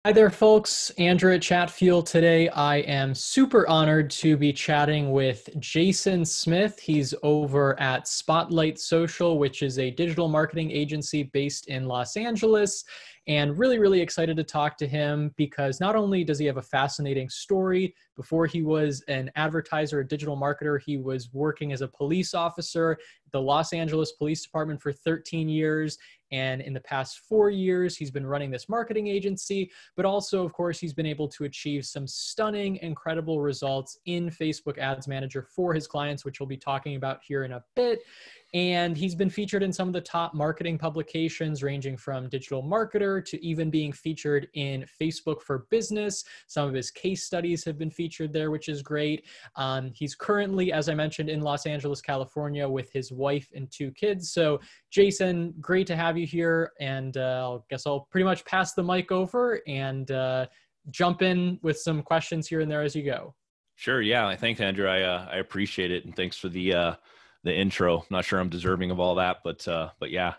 Hi there, folks. Andrew at Chatfuel. Today, I am super honored to be chatting with Jason Smith. He's over at Spotlight Social, which is a digital marketing agency based in Los Angeles. And really excited to talk to him because not only does he have a fascinating story, before he was an advertiser, a digital marketer, he was working as a police officer at the Los Angeles Police Department for 13 years. And in the past 4 years, he's been running this marketing agency, but also, of course, he's been able to achieve some stunning, incredible results in Facebook Ads Manager for his clients, which we'll be talking about here in a bit. And he's been featured in some of the top marketing publications, ranging from Digital Marketer to even being featured in Facebook for Business. Some of his case studies have been featured there, which is great. He's currently, as I mentioned, in Los Angeles, California with his wife and 2 kids. So Jason, great to have you here. And I guess I'll pretty much pass the mic over and jump in with some questions here and there as you go. Sure. Yeah. Thanks, Andrew. I appreciate it. And thanks for the intro. I'm not sure I'm deserving of all that, but yeah.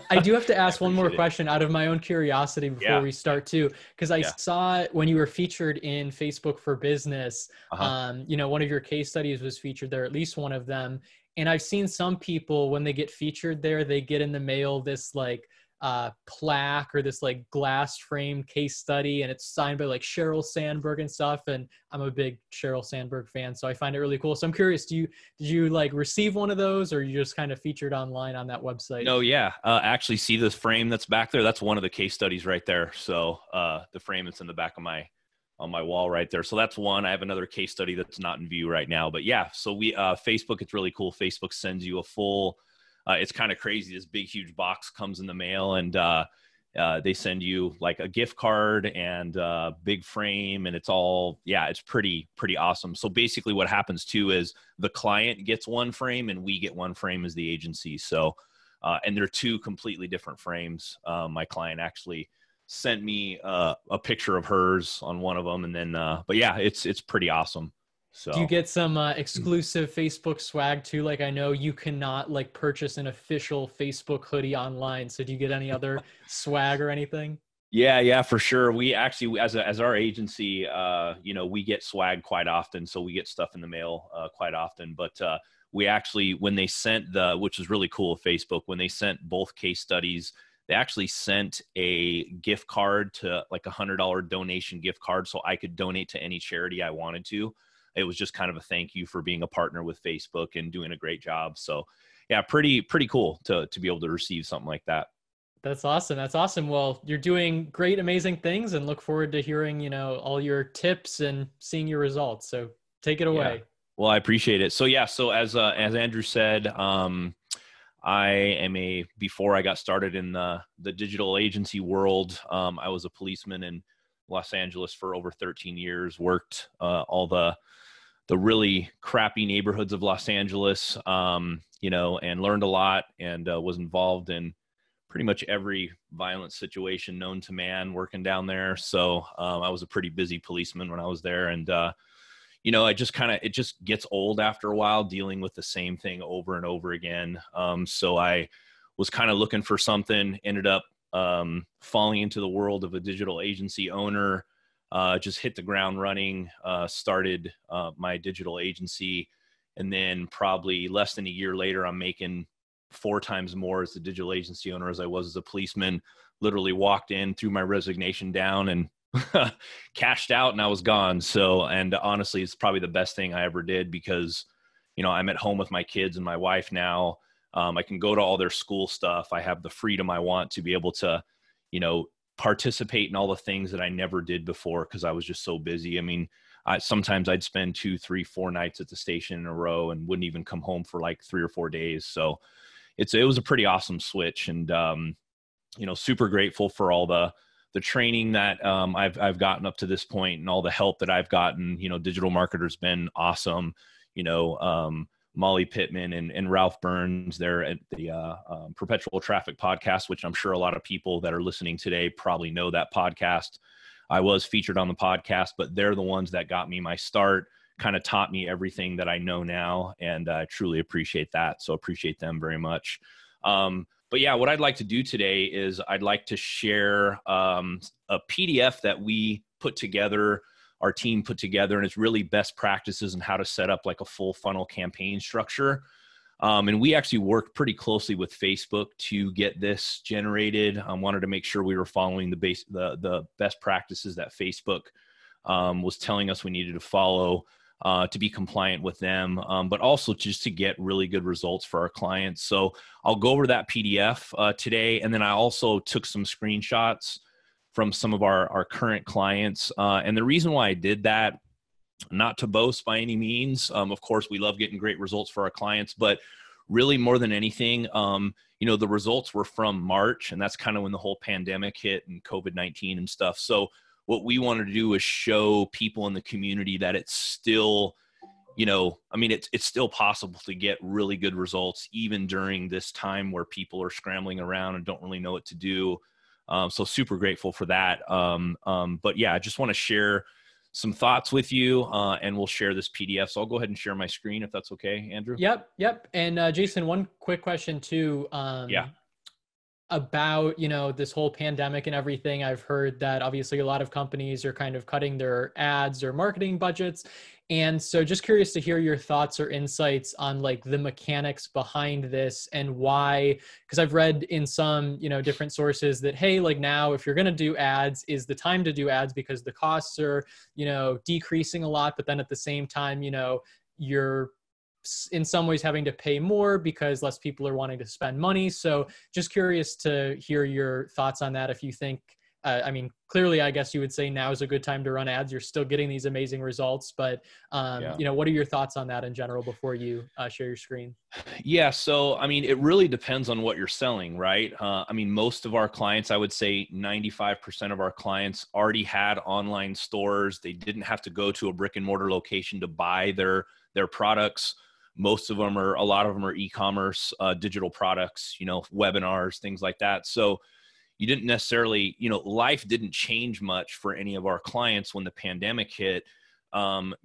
I do have to ask one more it. question out of my own curiosity before we start too, because I saw when you were featured in Facebook for Business, one of your case studies was featured there, at least one of them. And I've seen some people, when they get featured there, they get in the mail this plaque or this glass frame case study, and it's signed by Sheryl Sandberg and stuff. And I'm a big Sheryl Sandberg fan, so I find it really cool. So I'm curious, did you receive one of those, or you just kind of featured online on that website? No, yeah. Actually, see this frame that's back there? That's one of the case studies right there. So the frame that's in the back of on my wall right there. So that's one. I have another case study that's not in view right now, but yeah. So Facebook, it's really cool. Facebook sends you a full. It's kind of crazy. This big, huge box comes in the mail, and they send you a gift card and a big frame, and it's pretty awesome. So basically what happens too is the client gets one frame and we get one frame as the agency. So, and they're 2 completely different frames. My client actually sent me a picture of hers on one of them. And then, but yeah, it's pretty awesome. So do you get some exclusive Facebook swag too? I know you cannot purchase an official Facebook hoodie online. So do you get any other swag or anything? Yeah, for sure. We actually, as our agency, we get swag quite often. So we get stuff in the mail quite often. But we actually, when they sent which is really cool of Facebook, when they sent both case studies, they actually sent a gift card to $100 donation gift card, so I could donate to any charity I wanted to. It was just kind of a thank you for being a partner with Facebook and doing a great job. So yeah, pretty cool to be able to receive something like that. That's awesome. That's awesome. Well, you're doing great, amazing things, and look forward to hearing, all your tips and seeing your results. So take it away. Yeah. Well, I appreciate it. So yeah, so as Andrew said, before I got started in the digital agency world, I was a policeman in Los Angeles for over 13 years, worked all the really crappy neighborhoods of Los Angeles, and learned a lot, and was involved in pretty much every violent situation known to man working down there. So I was a pretty busy policeman when I was there. And, it just gets old after a while dealing with the same thing over and over again. So I was kind of looking for something, ended up falling into the world of a digital agency owner, just hit the ground running, started my digital agency. And then probably less than a year later, I'm making 4 times more as the digital agency owner as I was as a policeman. Literally walked in, threw my resignation down, and cashed out, and I was gone. So, and honestly, it's probably the best thing I ever did because, I'm at home with my kids and my wife now. I can go to all their school stuff. I have the freedom I want to be able to, participate in all the things that I never did before because I was just so busy. I mean, sometimes I'd spend 2, 3, 4 nights at the station in a row and wouldn't even come home for 3 or 4 days. So it was a pretty awesome switch, and super grateful for all the training that I've gotten up to this point and all the help that I've gotten. Digital marketer's been awesome. Molly Pittman and Ralph Burns there at the Perpetual Traffic podcast, which I'm sure a lot of people that are listening today probably know that podcast. I was featured on the podcast, but they're the ones that got me my start, kind of taught me everything that I know now, and I truly appreciate that. So appreciate them very much. But yeah, what I'd like to do today is I'd like to share a PDF that we put together, our team put together, and it's really best practices and how to set up like a full funnel campaign structure. And we actually worked pretty closely with Facebook to get this generated. I wanted to make sure we were following the best practices that Facebook was telling us we needed to follow to be compliant with them, but also just to get really good results for our clients. So I'll go over that PDF today. And then I also took some screenshots from some of our current clients. And the reason why I did that, not to boast by any means. Of course, we love getting great results for our clients, but really more than anything, the results were from March, and that's kind of when the whole pandemic hit and COVID-19 and stuff. So what we wanted to do is show people in the community that it's still, it's still possible to get really good results even during this time where people are scrambling around and don't really know what to do. So super grateful for that. But yeah, I just want to share some thoughts with you, and we'll share this PDF. So I'll go ahead and share my screen if that's okay, Andrew. Yep. And Jason, one quick question too. About, this whole pandemic and everything. I've heard that obviously a lot of companies are kind of cutting their ads or marketing budgets. And so just curious to hear your thoughts or insights on like the mechanics behind this and why, because I've read in some, different sources that, hey, like now if you're going to do ads is the time to do ads because the costs are, decreasing a lot. But then at the same time, you're in some ways having to pay more because less people are wanting to spend money. So just curious to hear your thoughts on that. If you think, clearly, I guess you would say now is a good time to run ads. You're still getting these amazing results, but what are your thoughts on that in general before you share your screen? Yeah. So, it really depends on what you're selling, right? Most of our clients, I would say 95% of our clients already had online stores. They didn't have to go to a brick and mortar location to buy their products. A lot of them are e-commerce, digital products, webinars, things like that. So you didn't necessarily, life didn't change much for any of our clients when the pandemic hit,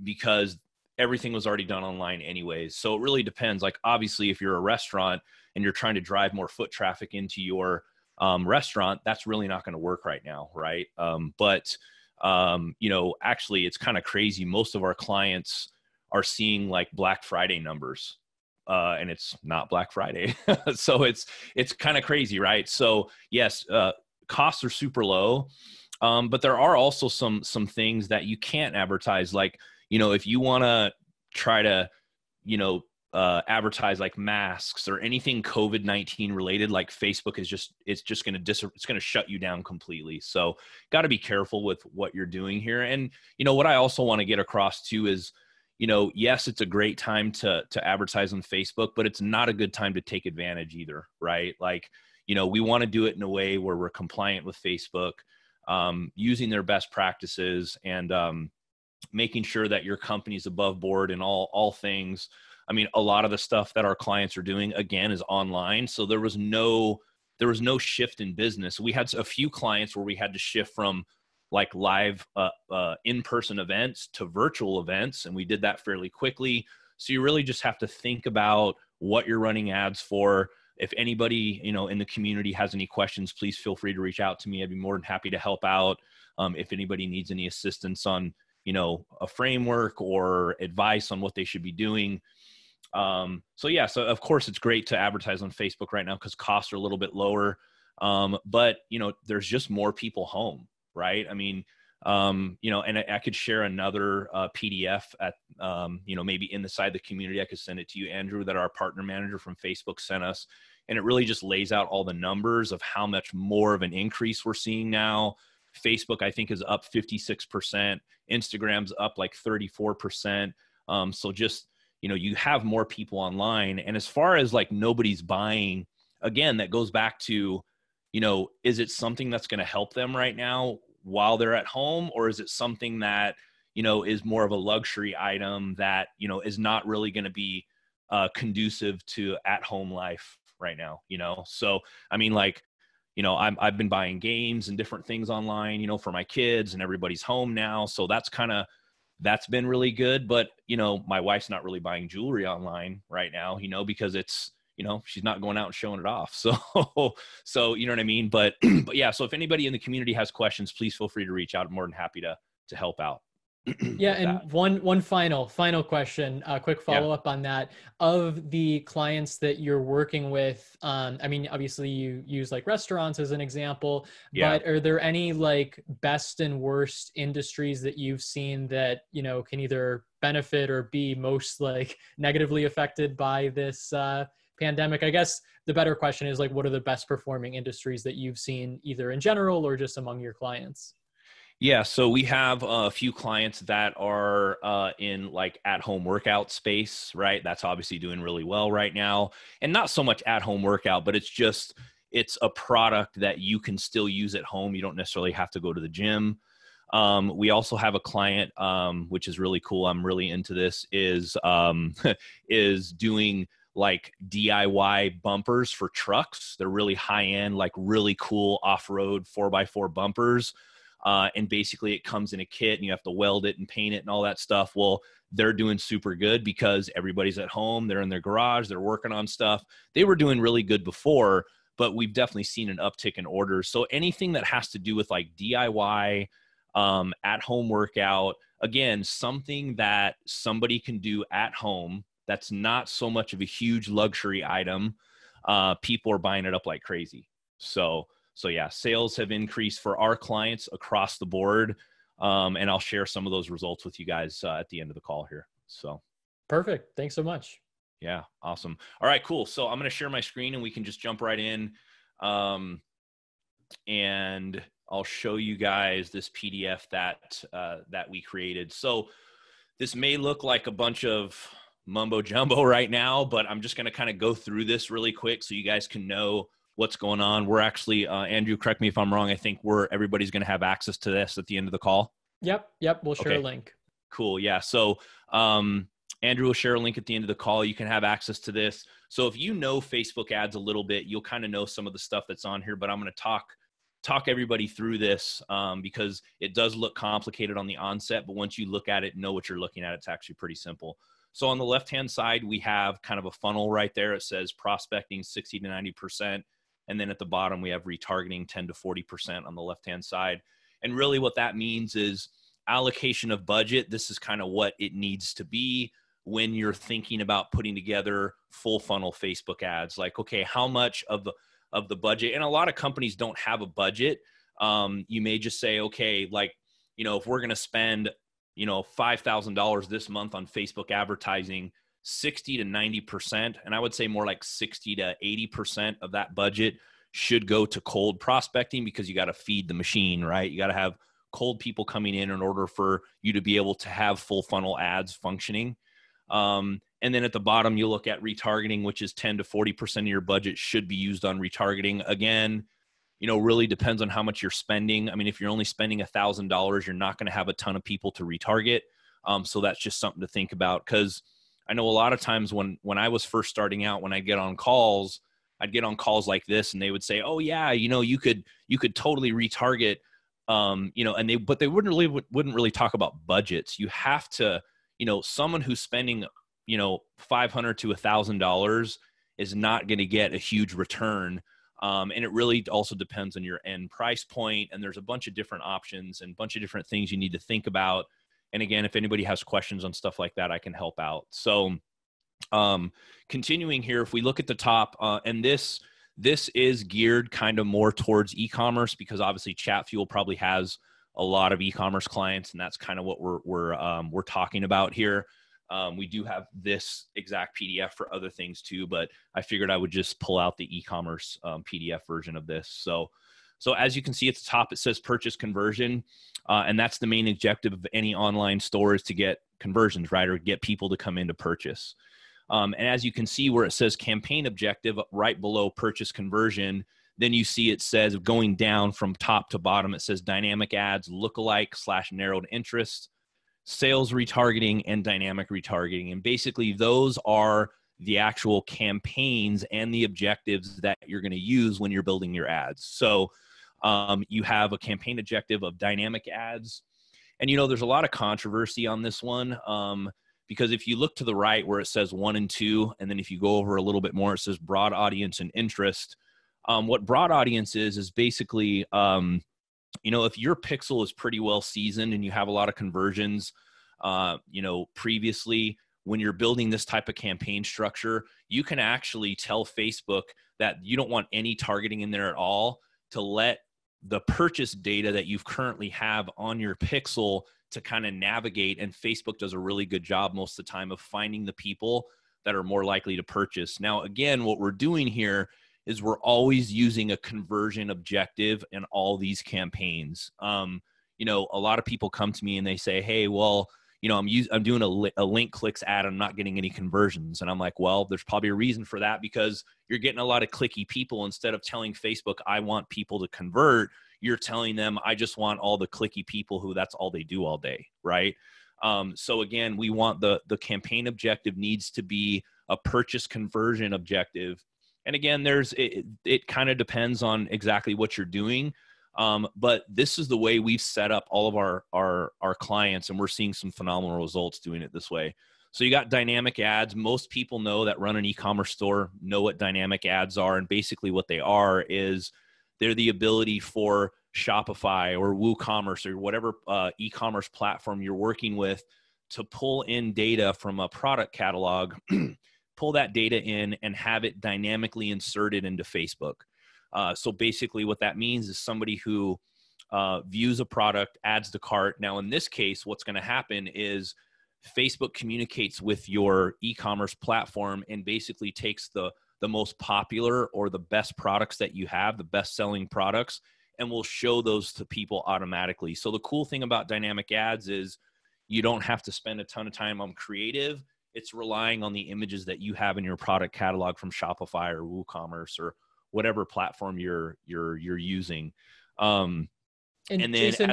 because everything was already done online anyways. So it really depends. Like, obviously, if you're a restaurant and you're trying to drive more foot traffic into your restaurant, that's really not going to work right now, right? Actually, it's kind of crazy. Most of our clients are seeing like Black Friday numbers, and it's not Black Friday. So it's kind of crazy, right? So yes, costs are super low, but there are also some things that you can't advertise. Like, if you want to try to, advertise like masks or anything COVID-19 related, like Facebook is it's going to shut you down completely. So got to be careful with what you're doing here. And, what I also want to get across too is, yes, it's a great time to advertise on Facebook, but it's not a good time to take advantage either, right? Like, we want to do it in a way where we're compliant with Facebook, using their best practices and making sure that your company's above board in all things. A lot of the stuff that our clients are doing, again, is online. So there was no shift in business. We had a few clients where we had to shift from like live in-person events to virtual events. And we did that fairly quickly. So you really just have to think about what you're running ads for. If anybody, in the community has any questions, please feel free to reach out to me. I'd be more than happy to help out. If anybody needs any assistance on, a framework or advice on what they should be doing. So of course it's great to advertise on Facebook right now because costs are a little bit lower. But there's just more people home. Right. And I could share another PDF at, maybe inside the community. I could send it to you, Andrew, that our partner manager from Facebook sent us. And it really just lays out all the numbers of how much more of an increase we're seeing now. Facebook, I think, is up 56%. Instagram's up like 34%. So just, you have more people online. And as far as like nobody's buying, again, that goes back to, is it something that's going to help them right now while they're at home? Or is it something that, is more of a luxury item that, is not really going to be conducive to at-home life right now, So, I've been buying games and different things online, for my kids, and everybody's home now. So that's been really good. But, my wife's not really buying jewelry online right now, because she's not going out and showing it off. So, you know what I mean? But, but yeah, so if anybody in the community has questions, please feel free to reach out. I'm more than happy to help out. Yeah, and one final question, a quick follow up on that. Of the clients that you're working with, I mean, obviously you use like restaurants as an example, but are there any like best and worst industries that you've seen that, can either benefit or be most like negatively affected by this pandemic? I guess the better question is like, what are the best performing industries that you've seen either in general or just among your clients? Yeah, so we have a few clients that are in like at-home workout space, right? That's obviously doing really well right now. And not so much at-home workout, but it's a product that you can still use at home. You don't necessarily have to go to the gym. We also have a client, which is really cool. I'm really into this, is doing like DIY bumpers for trucks. They're really high end, like really cool off-road 4x4 bumpers. And basically it comes in a kit and you have to weld it and paint it and all that stuff. Well, they're doing super good because everybody's at home. They're in their garage. They're working on stuff. They were doing really good before, but we've definitely seen an uptick in orders. So anything that has to do with like DIY, at-home workout, again, something that somebody can do at home that's not so much of a huge luxury item, people are buying it up like crazy. So yeah, sales have increased for our clients across the board. And I'll share some of those results with you guys at the end of the call here. So perfect. Thanks so much. Yeah, awesome. All right, cool. So I'm going to share my screen and we can just jump right in. And I'll show you guys this PDF that we created. So this may look like a bunch of mumbo jumbo right now, but I'm just going to kind of go through this really quick so you guys can know what's going on. We're actually, Andrew, correct me if I'm wrong. I think everybody's going to have access to this at the end of the call. Yep. We'll share a link. Cool. Yeah. So, Andrew will share a link at the end of the call. You can have access to this. So if you know Facebook ads a little bit, you'll kind of know some of the stuff that's on here, but I'm going to talk everybody through this because it does look complicated on the onset, but once you look at it and know what you're looking at, it's actually pretty simple. So on the left-hand side, we have kind of a funnel right there. It says prospecting 60 to 90%. And then at the bottom, we have retargeting 10 to 40% on the left-hand side. And really what that means is allocation of budget. This is kind of what it needs to be when you're thinking about putting together full funnel Facebook ads. Like, okay, how much of the budget? And a lot of companies don't have a budget. You may just say, okay, like, if we're going to spend, $5,000 this month on Facebook advertising, 60 to 90%, and I would say more like 60 to 80% of that budget should go to cold prospecting because you got to feed the machine, right? You got to have cold people coming in order for you to be able to have full funnel ads functioning. And then at the bottom, you look at retargeting, which is 10 to 40% of your budget should be used on retargeting. Again, really depends on how much you're spending. I mean, if you're only spending $1,000, you're not going to have a ton of people to retarget. So that's just something to think about, because I know a lot of times when I was first starting out, when I'd get on calls like this and they would say, oh yeah, you could totally retarget, but they wouldn't really talk about budgets. You have to, someone who's spending, $500 to $1,000 is not going to get a huge return. And it really also depends on your end price point. And there's a bunch of different options and a bunch of different things you need to think about. And again, if anybody has questions on stuff like that, I can help out. So continuing here, if we look at the top, and this is geared kind of more towards e-commerce because obviously Chatfuel probably has a lot of e-commerce clients, and that's kind of what we're talking about here. We do have this exact PDF for other things too, but I figured I would just pull out the e-commerce PDF version of this. So as you can see at the top, it says purchase conversion. And that's the main objective of any online store, is to get conversions, right? Or get people to come in to purchase. And as you can see where it says campaign objective right below purchase conversion, then you see it says going down from top to bottom, it says dynamic ads, lookalike / narrowed interest, sales retargeting, and dynamic retargeting. And basically those are the actual campaigns and the objectives that you're going to use when you're building your ads. So you have a campaign objective of dynamic ads. And, there's a lot of controversy on this one Because if you look to the right where it says 1 and 2, and then if you go over a little bit more, it says broad audience and interest. What broad audience is basically, if your pixel is pretty well seasoned and you have a lot of conversions, previously, when you're building this type of campaign structure, you can actually tell Facebook that you don't want any targeting in there at all, to let the purchase data that you've currently have on your pixel to kind of navigate. And Facebook does a really good job most of the time of finding the people that are more likely to purchase. Now, again, what we're doing here is we're always using a conversion objective in all these campaigns. A lot of people come to me and they say, hey, well, I'm doing a link clicks ad. I'm not getting any conversions. And I'm like, well, there's probably a reason for that, because you're getting a lot of clicky people. Instead of telling Facebook, I want people to convert, you're telling them, I just want all the clicky people who that's all they do all day. Right. So again, we want the campaign objective needs to be a purchase conversion objective. And again, it kind of depends on exactly what you're doing. But this is the way we've set up all of our clients, and we're seeing some phenomenal results doing it this way. So you got dynamic ads. Most people know that run an e-commerce store know what dynamic ads are. And basically what they are is they're the ability for Shopify or WooCommerce or whatever e-commerce platform you're working with to pull in data from a product catalog, pull that data in and have it dynamically inserted into Facebook. So basically what that means is somebody who views a product, adds to cart. Now, in this case, what's going to happen is Facebook communicates with your e-commerce platform and basically takes the most popular or the best products that you have, the best selling products, and will show those to people automatically. So the cool thing about dynamic ads is you don't have to spend a ton of time on creative. It's relying on the images that you have in your product catalog from Shopify or WooCommerce or whatever platform you're using. And then Jason,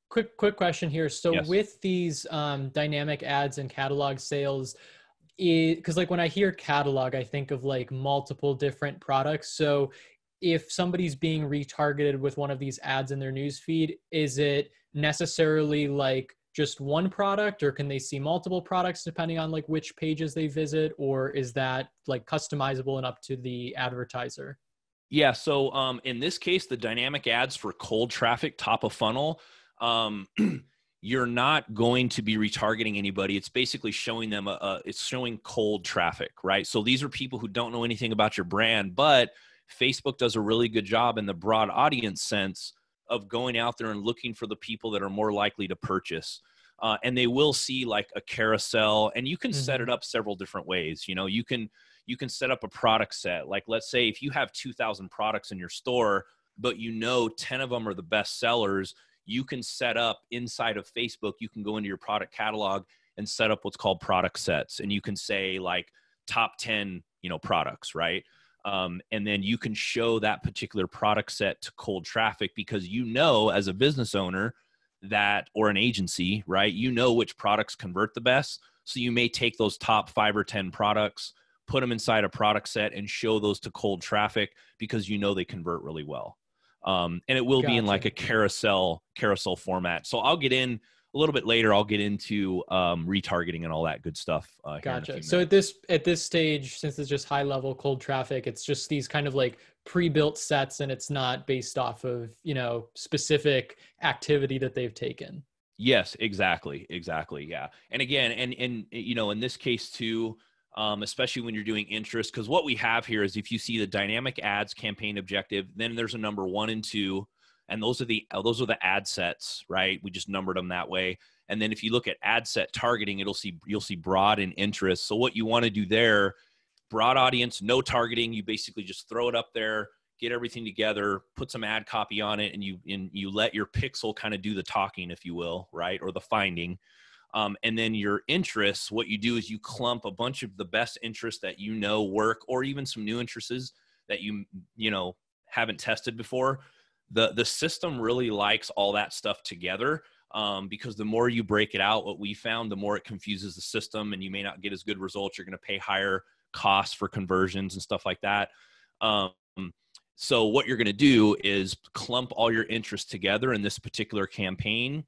quick question here. So yes. With these dynamic ads and catalog sales, because like when I hear catalog, I think of like multiple different products. So if somebody's being retargeted with one of these ads in their newsfeed, is it necessarily like just one product, or can they see multiple products depending on like which pages they visit, or is that like customizable and up to the advertiser? Yeah. So in this case, the dynamic ads for cold traffic, top of funnel, you're not going to be retargeting anybody. It's basically showing them it's showing cold traffic, right? So these are people who don't know anything about your brand, but Facebook does a really good job in the broad audience sense of going out there and looking for the people that are more likely to purchase. And they will see like a carousel, and you can set it up several different ways. You can set up a product set. Like, let's say if you have 2,000 products in your store, but 10 of them are the best sellers, you can set up inside of Facebook, you can go into your product catalog and set up what's called product sets. And you can say like top 10, products, right? And then you can show that particular product set to cold traffic, because as a business owner or an agency, right? Which products convert the best. So you may take those top 5 or 10 products, put them inside a product set and show those to cold traffic, because they convert really well. And it will be in like a carousel format. So I'll get in a little bit later. I'll get into retargeting and all that good stuff. Gotcha. So at this stage, since it's just high level cold traffic, it's just these kind of like pre-built sets, and it's not based off of specific activity that they've taken. Yes, exactly. Yeah. And again, and in this case too, especially when you're doing interest, because what we have here is if you see the dynamic ads campaign objective, then there's a number 1 and 2, and those are the ad sets, right? We just numbered them that way. And then if you look at ad set targeting, you'll see broad and interest. So what you want to do there, broad audience, no targeting, you basically just throw it up there, get everything together, put some ad copy on it, and you let your pixel kind of do the talking, if you will, right? Or the finding. And then your interests, what you do is you clump a bunch of the best interests that work, or even some new interests that you haven't tested before. The system really likes all that stuff together, because the more you break it out, what we found, the more it confuses the system, and you may not get as good results. You're going to pay higher costs for conversions and stuff like that. So what you're going to do is clump all your interests together in this particular campaign.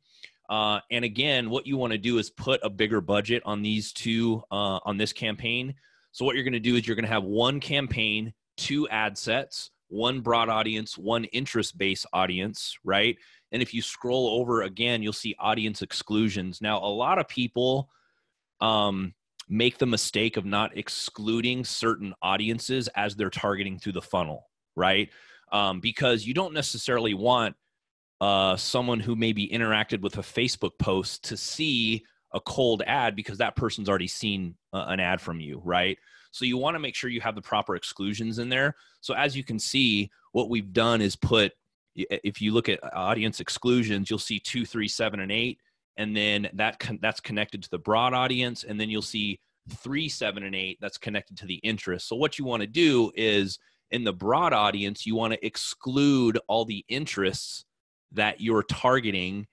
And again, what you want to do is put a bigger budget on these two, on this campaign. So what you're going to do is you're going to have one campaign, two ad sets, one broad audience, one interest-based audience, right? And if you scroll over again, you'll see audience exclusions. Now, a lot of people make the mistake of not excluding certain audiences as they're targeting through the funnel, right? Because you don't necessarily want someone who maybe interacted with a Facebook post to see a cold ad because that person's already seen an ad from you, right? So you want to make sure you have the proper exclusions in there. So as you can see, what we've done is put, if you look at audience exclusions, you'll see 2, 3, 7, and 8. And then that's connected to the broad audience. And then you'll see 3, 7, and 8 that's connected to the interest. So what you want to do is in the broad audience, you want to exclude all the interests that you're targeting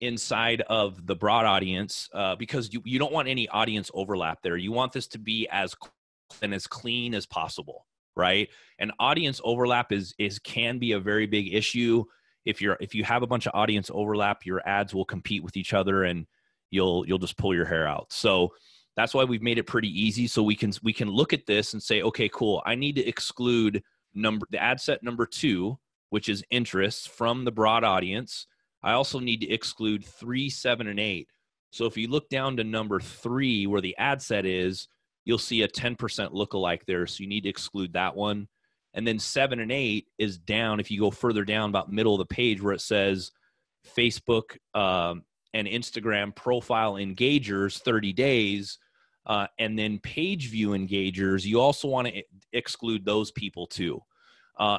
inside of the broad audience because you don't want any audience overlap there. You want this to be as clean as possible, right? And audience overlap can be a very big issue. If you have a bunch of audience overlap, your ads will compete with each other and you'll just pull your hair out. So that's why we've made it pretty easy. So we can look at this and say, okay, cool. I need to exclude the ad set number 2, which is interests, from the broad audience. I also need to exclude 3, 7, and 8. So if you look down to number 3 where the ad set is, you'll see a 10% lookalike there. So you need to exclude that one. And then 7 and 8 is down. If you go further down about middle of the page where it says Facebook and Instagram profile engagers 30 days, and then page view engagers, you also want to exclude those people too.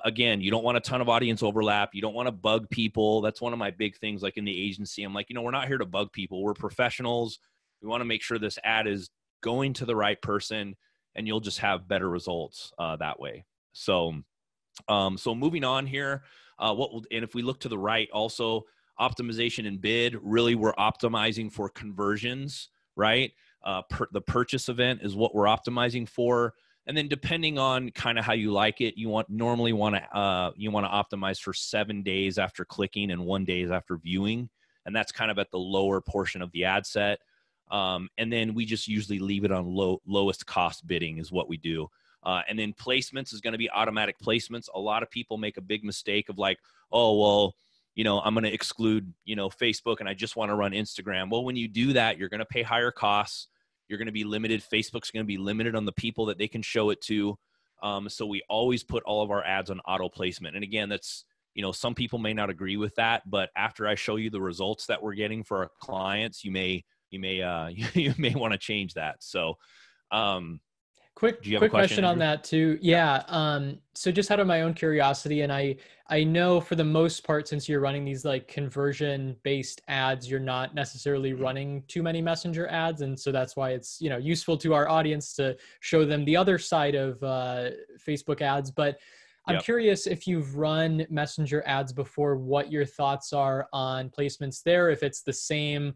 Again, you don't want a ton of audience overlap. You don't want to bug people. That's one of my big things, like in the agency. I'm like, we're not here to bug people. We're professionals. We want to make sure this ad is going to the right person, and you'll just have better results that way. So moving on here, and if we look to the right, also optimization and bid, really we're optimizing for conversions, right? The purchase event is what we're optimizing for. And then depending on kind of how you like it, you normally want to optimize for 7 days after clicking and 1 day after viewing. And that's kind of at the lower portion of the ad set. And then we just usually leave it on lowest cost bidding is what we do. And then placements is going to be automatic placements. A lot of people make a big mistake of like, oh, well, I'm going to exclude, Facebook and I just want to run Instagram. Well, when you do that, you're going to pay higher costs. You're going to be limited. Facebook's going to be limited on the people that they can show it to. So we always put all of our ads on auto placement. And again, that's, some people may not agree with that, but after I show you the results that we're getting for our clients, you may want to change that. So, Quick question on that too. Yeah. So just out of my own curiosity, and I know for the most part, since you're running these like conversion based ads, you're not necessarily running too many messenger ads. And so that's why it's, useful to our audience to show them the other side of Facebook ads. But I'm curious if you've run messenger ads before, what your thoughts are on placements there, if it's the same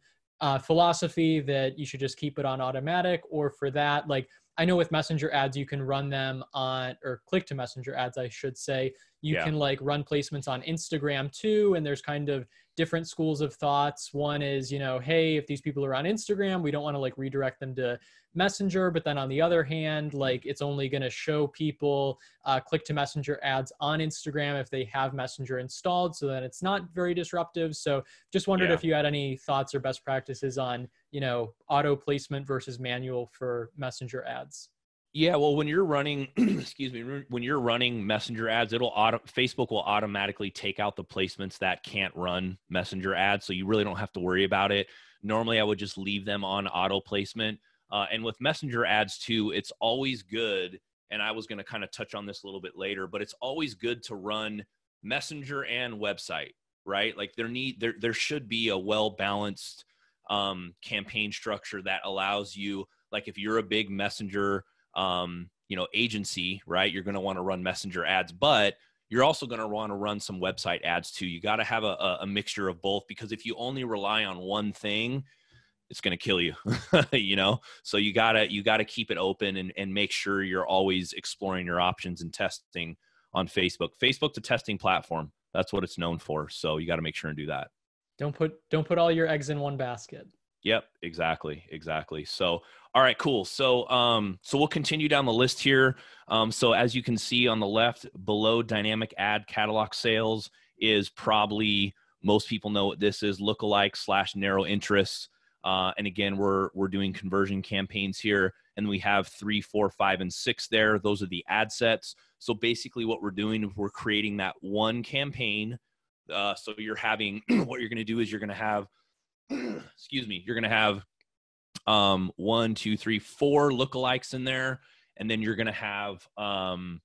philosophy that you should just keep it on automatic, or for that, like, I know with messenger ads, you can run them on, or click to messenger ads, I should say. You can like run placements on Instagram too. And there's kind of different schools of thoughts. One is, hey, if these people are on Instagram, we don't want to like redirect them to Messenger. But then on the other hand, like it's only going to show people click to messenger ads on Instagram if they have Messenger installed. So then it's not very disruptive. So just wondered if you had any thoughts or best practices on, auto placement versus manual for messenger ads. Yeah, well, when you're running, when you're running messenger ads, Facebook will automatically take out the placements that can't run messenger ads. So you really don't have to worry about it. Normally I would just leave them on auto placement. And with messenger ads too, it's always good. And I was going to kind of touch on this a little bit later, but it's always good to run messenger and website, right? Like there should be a well-balanced campaign structure that allows you, like if you're a big messenger agency, right? You're going to want to run messenger ads, but you're also going to want to run some website ads too. You got to have a mixture of both, because if you only rely on one thing, it's going to kill you, So you gotta keep it open and make sure you're always exploring your options and testing on Facebook. Facebook's a testing platform. That's what it's known for. So you got to make sure and do that. Don't put all your eggs in one basket. Yep, exactly. So, all right, cool. So, so we'll continue down the list here. So as you can see on the left below, dynamic ad catalog sales is probably, most people know what this is, lookalike / narrow interests. And again, we're doing conversion campaigns here, and we have 3, 4, 5, and 6 there. Those are the ad sets. So basically what we're doing is we're creating that one campaign. So you're having, what you're going to do is you're going to have, excuse me, you're going to have 1, 2, 3, 4 lookalikes in there, and then you're going to have an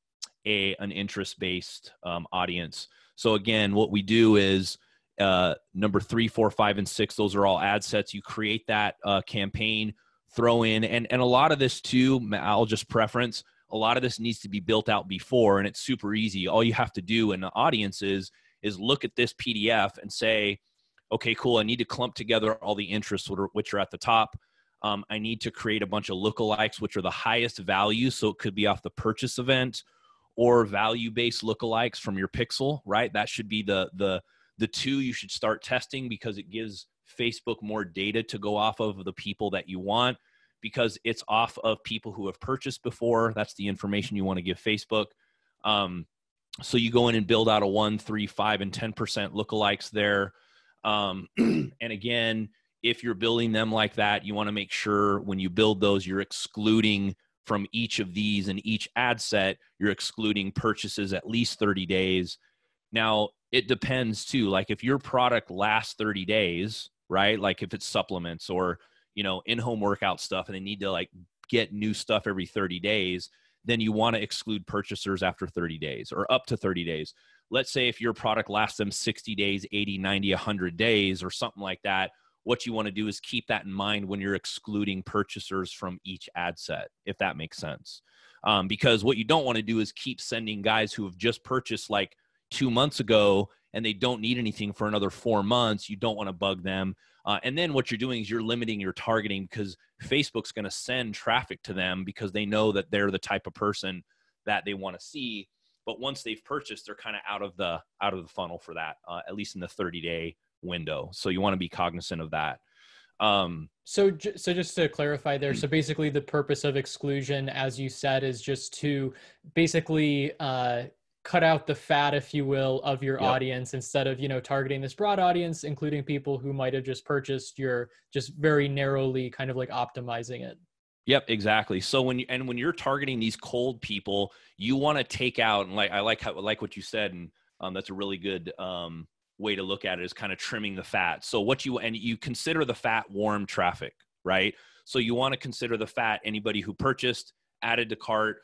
interest-based audience. So again, what we do is number 3, 4, 5, and 6, those are all ad sets. You create that campaign, throw in, and a lot of this too, I'll just preference, a lot of this needs to be built out before, and it's super easy. All you have to do in the audience is look at this PDF and say, okay, cool, I need to clump together all the interests which are at the top. I need to create a bunch of lookalikes, which are the highest value. So it could be off the purchase event or value-based lookalikes from your pixel, right? That should be the two you should start testing, because it gives Facebook more data to go off of the people that you want, because it's off of people who have purchased before. That's the information you want to give Facebook. So you go in and build out a 1, 3, 5, and 10% lookalikes there. And again, if you're building them like that, you want to make sure when you build those, you're excluding from each of these and each ad set, you're excluding purchases at least 30 days. Now, it depends too. Like if your product lasts 30 days, right? Like if it's supplements or, in-home workout stuff, and they need to like get new stuff every 30 days, then you want to exclude purchasers after 30 days or up to 30 days. Let's say if your product lasts them 60 days, 80, 90, 100 days or something like that, what you want to do is keep that in mind when you're excluding purchasers from each ad set, if that makes sense. Because what you don't want to do is keep sending guys who have just purchased like 2 months ago and they don't need anything for another 4 months. You don't want to bug them. And then what you're doing is you're limiting your targeting, because Facebook's going to send traffic to them because they know that they're the type of person that they want to see. But once they've purchased, they're kind of out of the funnel for that, at least in the 30-day window. So you want to be cognizant of that. So just to clarify there, so basically the purpose of exclusion, as you said, is just to basically cut out the fat, if you will, of your audience, instead of, targeting this broad audience, including people who might have just purchased, you're just very narrowly kind of like optimizing it. Yep, exactly. So when you're targeting these cold people, you want to take out, and I like what you said, and that's a really good way to look at it, is kind of trimming the fat. So you consider the fat warm traffic, right? So you want to consider the fat anybody who purchased, added to cart,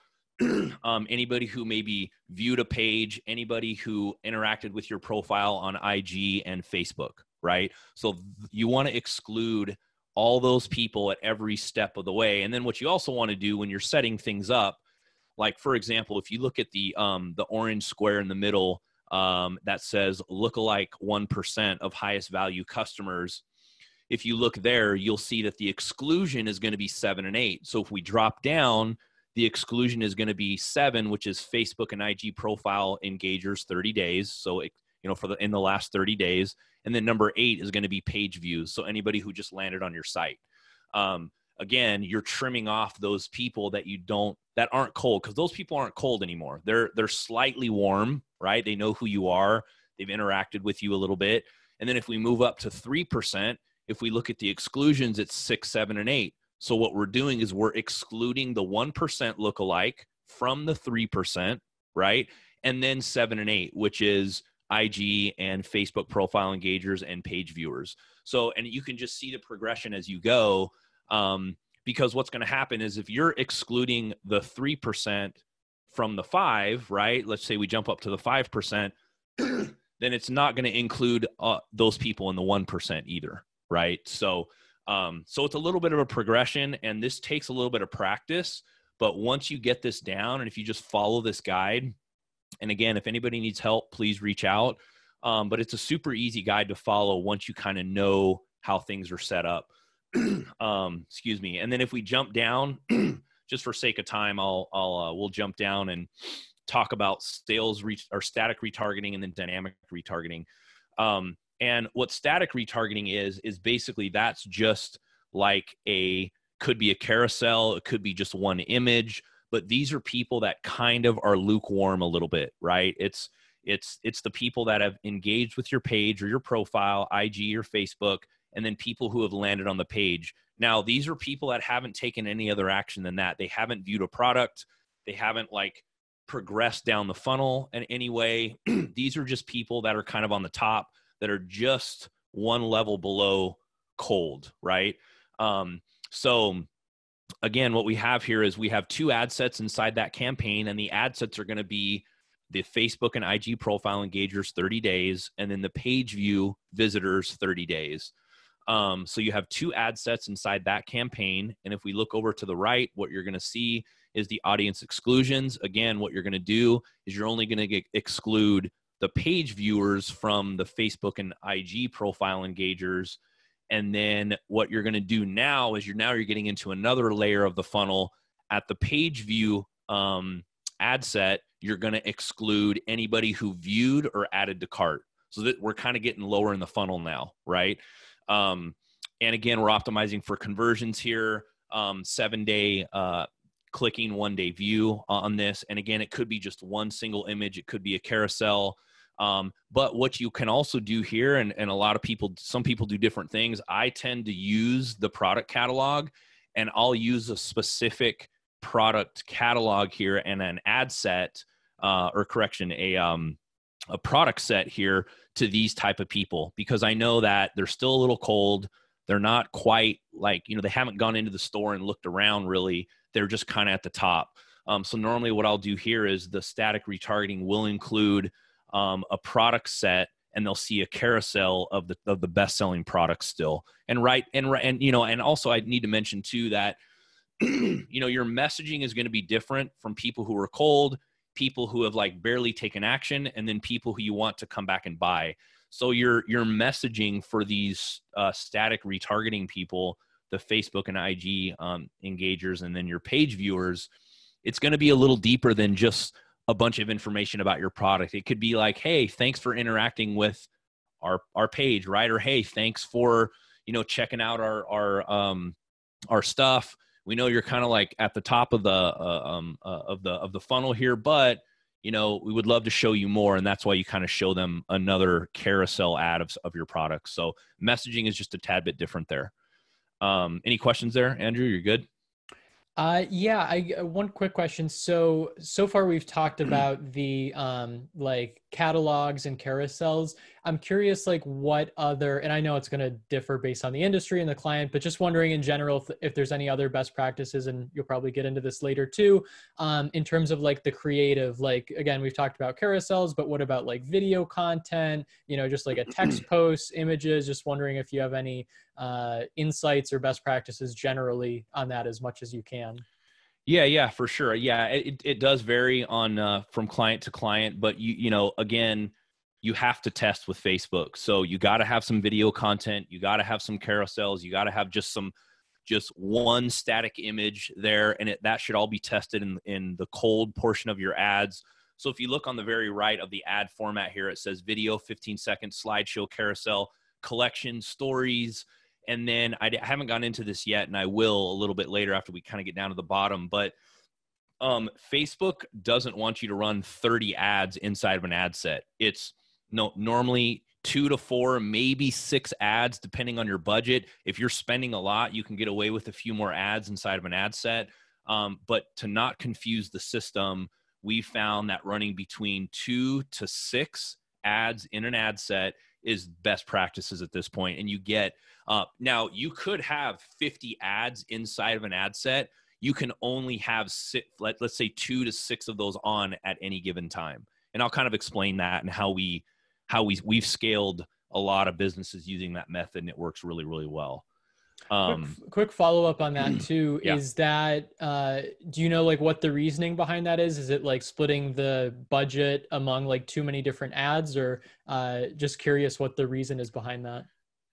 anybody who maybe viewed a page, anybody who interacted with your profile on IG and Facebook, right? So you want to exclude all those people at every step of the way. And then what you also want to do when you're setting things up, like for example, if you look at the orange square in the middle that says lookalike 1% of highest value customers, if you look there, you'll see that the exclusion is going to be 7 and 8. So if we drop down, the exclusion is going to be 7, which is Facebook and IG profile engagers 30 days. So in the last 30 days. And then number 8 is going to be page views. So anybody who just landed on your site. Again, you're trimming off those people that aren't cold, because those people aren't cold anymore. They're slightly warm, right? They know who you are. They've interacted with you a little bit. And then if we move up to 3%, if we look at the exclusions, it's 6, 7, and 8. So what we're doing is we're excluding the 1% lookalike from the 3%, right? And then 7 and 8, which is IG and Facebook profile engagers and page viewers. So, and you can just see the progression as you go, because what's going to happen is if you're excluding the 3% from the 5, right? Let's say we jump up to the 5%, then it's not going to include those people in the 1% either, right? So it's a little bit of a progression, and this takes a little bit of practice. But once you get this down, and if you just follow this guide, and again, if anybody needs help, please reach out. But it's a super easy guide to follow once you kind of know how things are set up. Excuse me. And then if we jump down, just for sake of time, we'll jump down and talk about sales or static retargeting and then dynamic retargeting. And And what static retargeting is basically that's just like could be a carousel, it could be just one image, but these are people that kind of are lukewarm a little bit, right? It's the people that have engaged with your page or your profile, IG or Facebook, and then people who have landed on the page. Now, these are people that haven't taken any other action than that. They haven't viewed a product. They haven't like progressed down the funnel in any way. These are just people that are kind of on the top that are just one level below cold, right? So again, what we have here is we have 2 ad sets inside that campaign, and the ad sets are going to be the Facebook and IG profile engagers 30 days, and then the page view visitors 30 days. So you have 2 ad sets inside that campaign. And if we look over to the right, what you're going to see is the audience exclusions. Again, what you're going to do is you're only going to exclude the page viewers from the Facebook and IG profile engagers. And then what you're going to do now is you're getting into another layer of the funnel. At the page view ad set, you're going to exclude anybody who viewed or added to cart. So that we're kind of getting lower in the funnel now, right? And again, we're optimizing for conversions here, 7-day clicking, 1-day view on this. And again, it could be just one single image. It could be a carousel. But what you can also do here, and a lot of people, some people do different things. I tend to use the product catalog, and I'll use a specific product catalog here and an ad set, a product set here to these type of people, because I know that they're still a little cold. They're not quite like, they haven't gone into the store and looked around really. They're just kind of at the top. So normally what I'll do here is the static retargeting will include a product set, and they'll see a carousel of the best-selling products still. And also I need to mention too that your messaging is going to be different from people who are cold, people who have like barely taken action, and then people who you want to come back and buy. So your messaging for these static retargeting people, the Facebook and IG engagers, and then your page viewers, it's going to be a little deeper than just a bunch of information about your product. It could be like, hey, thanks for interacting with our page, right? Or hey, thanks for checking out our stuff. We know you're kind of like at the top of the funnel here, but we would love to show you more, and that's why you kind of show them another carousel ad of your product. So messaging is just a tad bit different there. Any questions there, Andrew? You're good? Yeah, one quick question. So far we've talked about the like catalogs and carousels. I'm curious, like what other, and I know it's going to differ based on the industry and the client, but just wondering in general if there's any other best practices, and you'll probably get into this later too, in terms of like the creative, like again, we've talked about carousels, but what about like video content, just like a text post, images, just wondering if you have any insights or best practices generally on that as much as you can. Yeah, for sure. Yeah, it does vary on from client to client, but again, you have to test with Facebook. So you got to have some video content, you got to have some carousels, you got to have just one static image there, and that should all be tested in the cold portion of your ads. So if you look on the very right of the ad format here, it says video, 15-second slideshow, carousel, collection, stories. And then I haven't gone into this yet, and I will a little bit later after we kind of get down to the bottom. But Facebook doesn't want you to run 30 ads inside of an ad set. It's normally 2 to 4, maybe 6 ads, depending on your budget. If you're spending a lot, you can get away with a few more ads inside of an ad set. But to not confuse the system, we found that running between 2 to 6 ads in an ad set is best practices at this point. And you get, now you could have 50 ads inside of an ad set. You can only have let's say 2 to 6 of those on at any given time. And I'll kind of explain that and how we've scaled a lot of businesses using that method, and it works really, really well. Quick follow-up on that too. Yeah. Is that, do you know like what the reasoning behind that is? Is it like splitting the budget among like too many different ads, or just curious what the reason is behind that?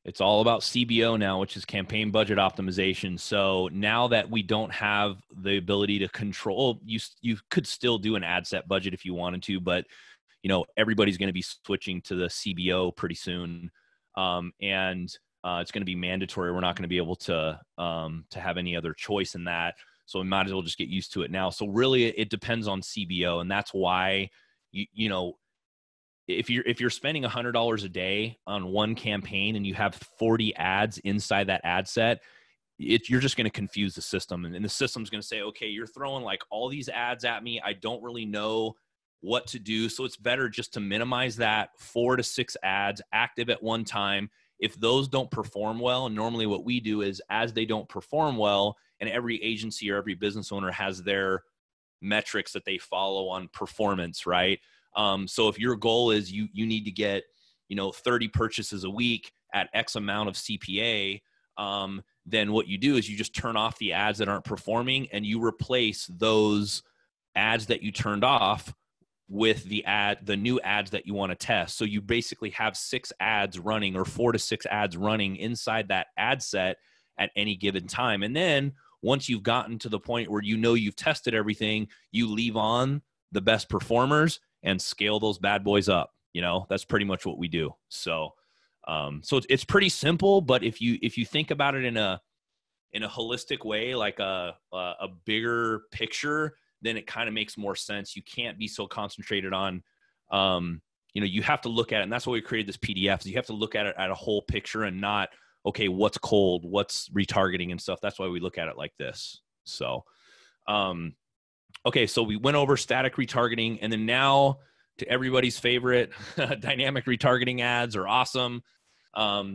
It's all about CBO now, which is campaign budget optimization. So now that we don't have the ability to control, you could still do an ad set budget if you wanted to, but everybody's going to be switching to the CBO pretty soon. and it's going to be mandatory. We're not going to be able to have any other choice in that. So we might as well just get used to it now. So really, it depends on CBO, and that's why you know, if you're spending $100 a day on one campaign and you have 40 ads inside that ad set, you're just going to confuse the system, and the system's going to say, okay, you're throwing like all these ads at me. I don't really know what to do. So it's better just to minimize that 4 to 6 ads active at one time. If those don't perform well, and normally what we do is as they don't perform well, and every agency or every business owner has their metrics that they follow on performance, right? So if your goal is you need to get, 30 purchases a week at X amount of CPA, then what you do is you just turn off the ads that aren't performing, and you replace those ads that you turned off with the new ads that you want to test. So you basically have 6 ads running, or 4 to 6 ads running inside that ad set at any given time. And then once you've gotten to the point where you've tested everything, you leave on the best performers and scale those bad boys up. That's pretty much what we do. So it's pretty simple, but if you think about it in a holistic way, like a bigger picture, then it kind of makes more sense. You can't be so concentrated on, you have to look at it. And that's why we created this PDF. You have to look at it at a whole picture and not, okay, what's cold, what's retargeting and stuff. That's why we look at it like this. So, okay. So we went over static retargeting, and then now to everybody's favorite, dynamic retargeting ads are awesome.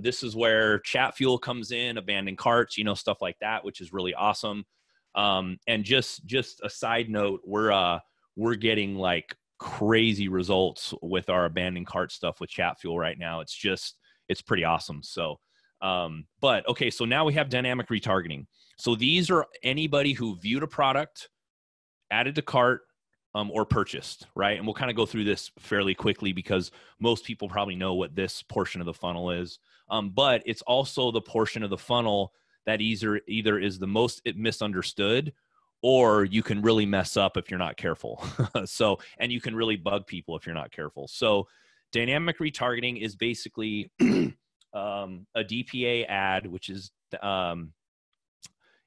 This is where Chatfuel comes in, abandoned carts, stuff like that, which is really awesome. And just a side note, we're getting like crazy results with our abandoned cart stuff with Chatfuel right now. It's pretty awesome. So, but okay, so now we have dynamic retargeting. So these are anybody who viewed a product, added to cart, or purchased, right? And we'll kind of go through this fairly quickly because most people probably know what this portion of the funnel is. But it's also the portion of the funnel that either is the most misunderstood, or you can really mess up if you're not careful. And you can really bug people if you're not careful. So dynamic retargeting is basically a DPA ad, which is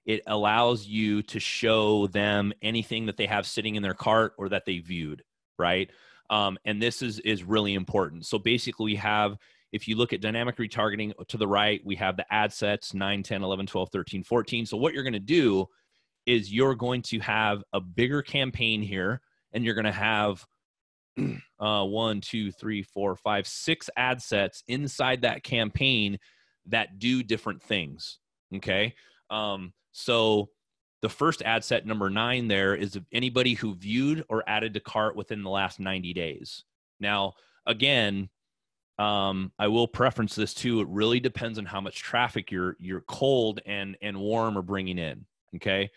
it allows you to show them anything that they have sitting in their cart or that they viewed, right? And this is really important. So basically we have, if you look at dynamic retargeting to the right, we have the ad sets 9, 10, 11, 12, 13, 14. So what you're going to do is you're going to have a bigger campaign here, and you're going to have 1, 2, 3, 4, 5, 6 ad sets inside that campaign that do different things. Okay. So the first ad set, number 9, there is anybody who viewed or added to cart within the last 90 days. Now, again, I will preference this too. It really depends on how much traffic your cold and warm are bringing in. Okay.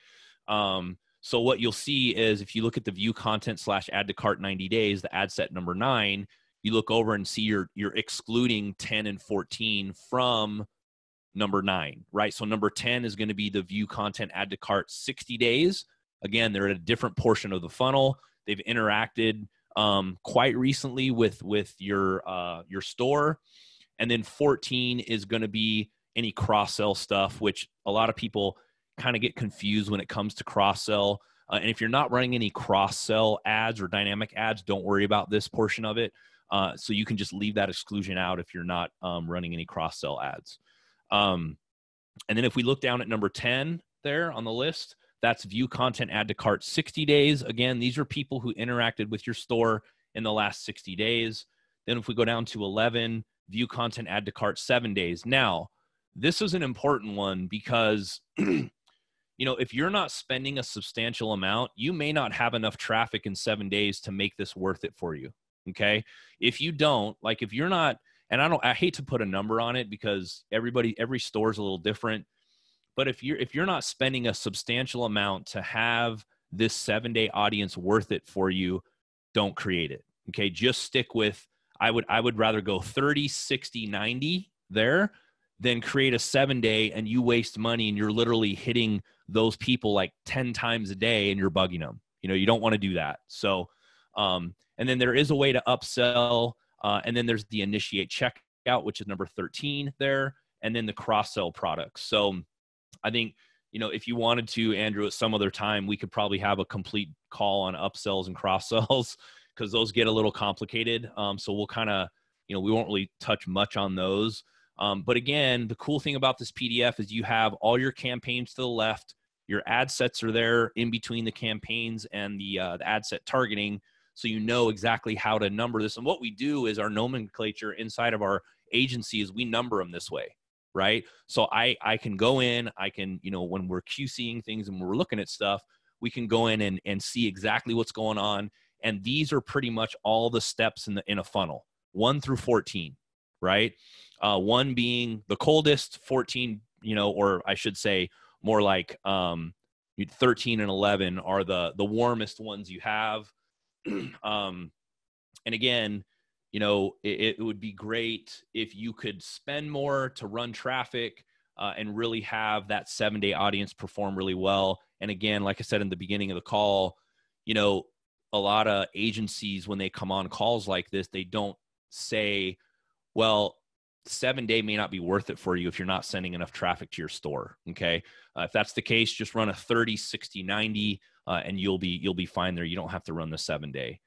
So what you'll see is if you look at the view content / add to cart 90 days, the ad set number 9, you look over and see you're excluding 10 and 14 from number 9, right? So number 10 is going to be the view content add to cart 60 days. Again, they're at a different portion of the funnel. They've interacted quite recently with your store. And then 14 is going to be any cross-sell stuff, which a lot of people kind of get confused when it comes to cross-sell. And if you're not running any cross-sell ads or dynamic ads, don't worry about this portion of it. So you can just leave that exclusion out if you're not running any cross-sell ads. And then if we look down at number 10 there on the list, that's view content add to cart 60 days. Again, these are people who interacted with your store in the last 60 days. Then if we go down to 11, view content add to cart 7 days. Now, this is an important one because, if you're not spending a substantial amount, you may not have enough traffic in 7 days to make this worth it for you. Okay. If you don't, like if you're not, and I hate to put a number on it because every store is a little different. But if you're not spending a substantial amount to have this 7-day audience worth it for you, don't create it. Okay. Just stick with, I would rather go 30, 60, 90 there than create a 7-day and you waste money and you're literally hitting those people like 10 times a day and you're bugging them. You don't want to do that. So, and then there is a way to upsell. And then there's the initiate checkout checkout, which is number 13 there, and then the cross-sell products. So I think, if you wanted to, Andrew, at some other time, we could probably have a complete call on upsells and cross-sells because those get a little complicated. So we'll kind of, we won't really touch much on those. But again, the cool thing about this PDF is you have all your campaigns to the left. Your ad sets are there in between the campaigns and the ad set targeting. So you know exactly how to number this. And what we do is our nomenclature inside of our agency is we number them this way, right? So I can go in, I can, when we're QCing things and we're looking at stuff, we can go in and see exactly what's going on. And these are pretty much all the steps in a funnel, 1 through 14, right? 1 being the coldest, 14, or I should say more like 13 and 11 are the warmest ones you have. And again, it would be great if you could spend more to run traffic and really have that 7-day audience perform really well. And again, like I said in the beginning of the call, a lot of agencies, when they come on calls like this, they don't say, well, 7-day may not be worth it for you if you're not sending enough traffic to your store. Okay. If that's the case, just run a 30, 60, 90, and you'll be fine there. You don't have to run the 7-day.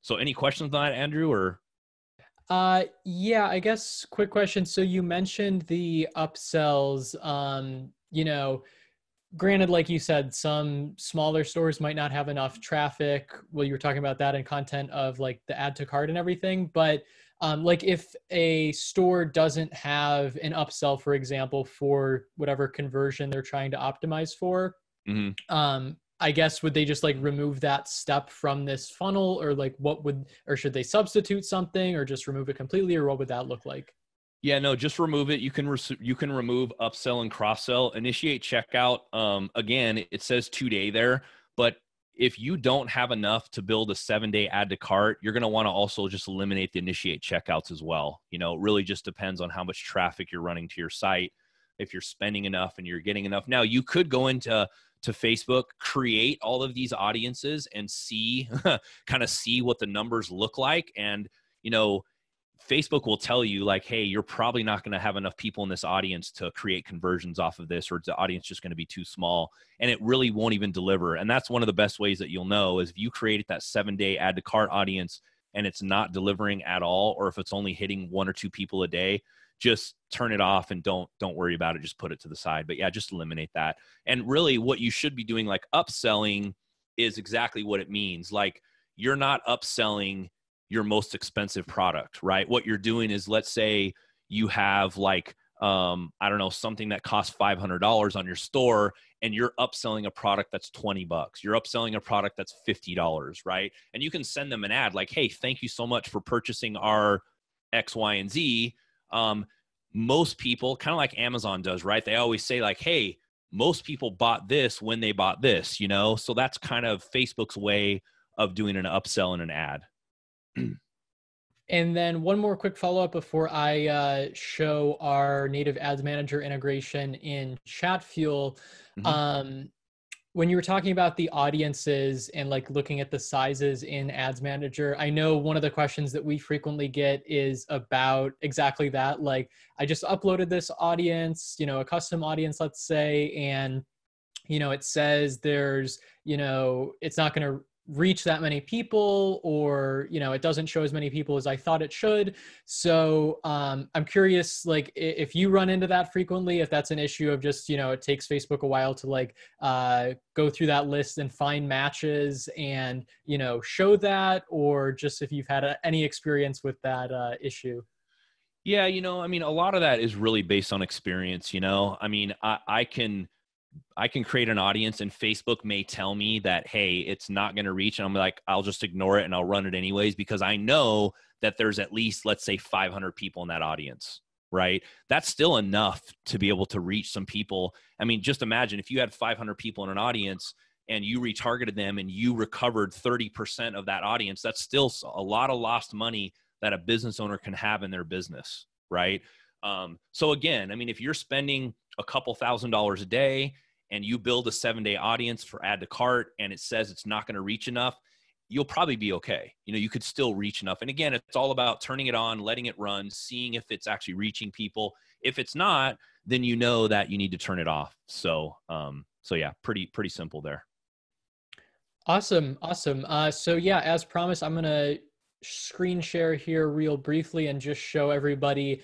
So any questions on that, Andrew, or? Yeah, I guess quick question. So you mentioned the upsells, granted, like you said, some smaller stores might not have enough traffic. Well, you were talking about that in content of like the add to cart and everything, but like if a store doesn't have an upsell, for example, for whatever conversion they're trying to optimize for, I guess, would they just like remove that step from this funnel, or like or should they substitute something or just remove it completely, or what would that look like? Yeah, no, just remove it. You can remove upsell and cross sell. Initiate checkout. Again, it says 2-day there, but if you don't have enough to build a 7-day add to cart, you're going to want to also just eliminate the initiate checkouts as well. It really just depends on how much traffic you're running to your site. If you're spending enough and you're getting enough. Now you could go into Facebook, create all of these audiences and see what the numbers look like. And, Facebook will tell you like, hey, you're probably not going to have enough people in this audience to create conversions off of this, or the audience just going to be too small, and it really won't even deliver. And that's one of the best ways that you'll know is if you created that 7-day add to cart audience and it's not delivering at all, or if it's only hitting 1 or 2 people a day, just turn it off and don't worry about it. Just put it to the side. But yeah, just eliminate that. And really what you should be doing, like upselling, is exactly what it means. Like you're not upselling your most expensive product, right? What you're doing is, let's say you have like, I don't know, something that costs $500 on your store, and you're upselling a product that's $20. You're upselling a product that's $50, right? And you can send them an ad like, hey, thank you so much for purchasing our X, Y, and Z. Most people, kind of like Amazon does, right? They always say like, hey, most people bought this when they bought this, So that's kind of Facebook's way of doing an upsell and an ad. And then one more quick follow-up before I show our native ads manager integration in Chatfuel. When you were talking about the audiences and like looking at the sizes in ads manager, I know one of the questions that we frequently get is about exactly that. Like, I just uploaded this audience, a custom audience, let's say, and, it says there's, it's not going to reach that many people, or it doesn't show as many people as I thought it should. So I'm curious, like if you run into that frequently, if that's an issue of just it takes Facebook a while to like go through that list and find matches and show that, or just if you've had any experience with that issue. Yeah, a lot of that is really based on experience. I can create an audience and Facebook may tell me that, hey, it's not going to reach. And I'm like, I'll just ignore it and I'll run it anyways, because I know that there's at least, let's say 500 people in that audience, right? That's still enough to be able to reach some people. Just imagine if you had 500 people in an audience and you retargeted them and you recovered 30% of that audience, that's still a lot of lost money that a business owner can have in their business, right? So again, if you're spending a couple $1,000s a day and you build a 7-day audience for add to cart and it says it's not going to reach enough, you'll probably be okay. You could still reach enough. And again, it's all about turning it on, letting it run, seeing if it's actually reaching people. If it's not, then you know that you need to turn it off. So yeah, pretty simple there. Awesome. So yeah, as promised, I'm going to screen share here real briefly and just show everybody,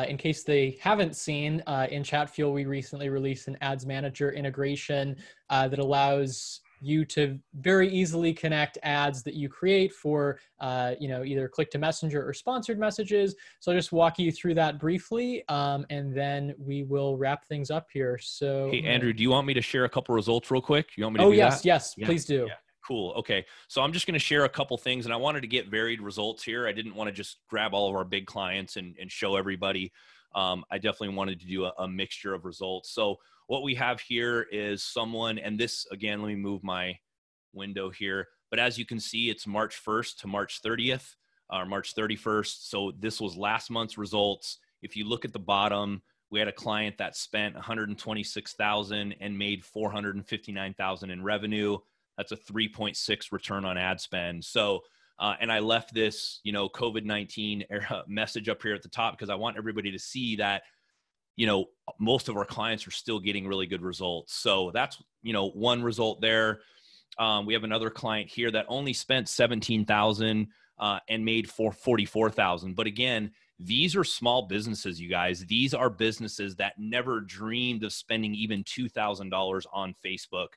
in case they haven't seen, in Chatfuel, we recently released an ads manager integration that allows you to very easily connect ads that you create for, either click to messenger or sponsored messages. So I'll just walk you through that briefly, and then we will wrap things up here. So hey, Andrew, do you want me to share a couple results real quick? You want me to do that? Yes, please do. Yeah. Cool. Okay. So I'm just going to share a couple things, and I wanted to get varied results here. I didn't want to just grab all of our big clients and show everybody. I definitely wanted to do a mixture of results. So what we have here is someone, and this, again, let me move my window here. But as you can see, it's March 1st to March 30th, or March 31st. So this was last month's results. If you look at the bottom, we had a client that spent $126,000 and made $459,000 in revenue. That's a 3.6 return on ad spend. So, and I left this, COVID-19 message up here at the top because I want everybody to see that, most of our clients are still getting really good results. So that's, one result there. We have another client here that only spent $17,000 and made $44,000. But again, these are small businesses, you guys. These are businesses that never dreamed of spending even $2,000 on Facebook.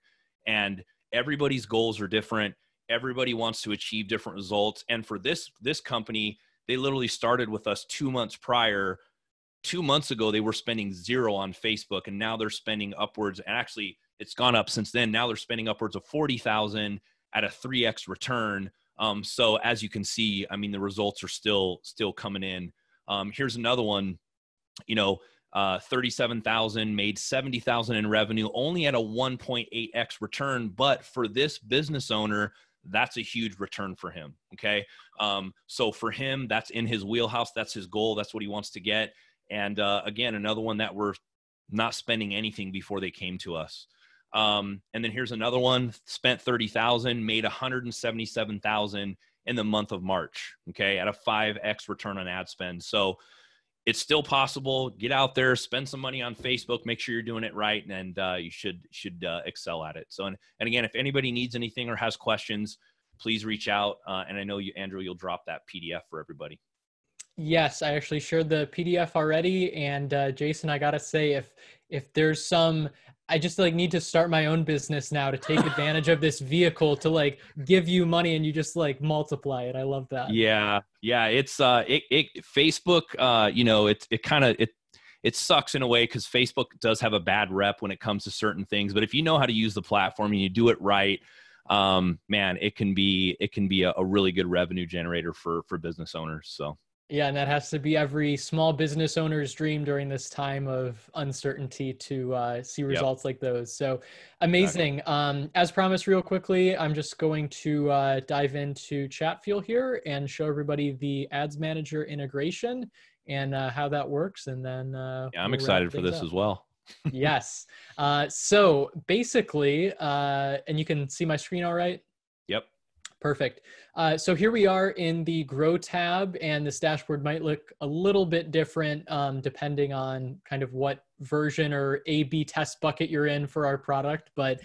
And everybody's goals are different. Everybody wants to achieve different results. And for this company, they literally started with us 2 months prior. 2 months ago, they were spending $0 on Facebook, and now they're spending upwards. And actually, it's gone up since then. Now they're spending upwards of $40,000 at a 3x return. So as you can see, I mean, the results are still coming in. Here's another one. 37,000, made 70,000 in revenue, only at a 1.8x return. But for this business owner, that's a huge return for him. Okay. So for him, that's in his wheelhouse. That's his goal. That's what he wants to get. And again, another one that we're not spending anything before they came to us. And then here's another one, spent 30,000, made 177,000 in the month of March. Okay. At a 5x return on ad spend. So it's still possible. Get out there, spend some money on Facebook, make sure you're doing it right, and you should excel at it. So, and again, if anybody needs anything or has questions, please reach out. And I know you, Andrew, you'll drop that PDF for everybody. Yes, I actually shared the PDF already. And Jason, I gotta say, if there's some, I just need to start my own business now to take advantage of this vehicle to give you money and you just multiply it. I love that. Yeah. It's Facebook. It sucks in a way because Facebook does have a bad rep when it comes to certain things. But if you know how to use the platform and you do it right, man, it can be a really good revenue generator for business owners. So. Yeah, and that has to be every small business owner's dream during this time of uncertainty to see results like those. So amazing. Exactly. As promised, real quickly, I'm just going to dive into Chatfuel here and show everybody the Ads Manager integration and how that works. And then I'm excited for this as well. Yes. So basically, and you can see my screen all right? Yep. Perfect. So here we are in the Grow tab, and this dashboard might look a little bit different depending on kind of what version or A/B test bucket you're in for our product. But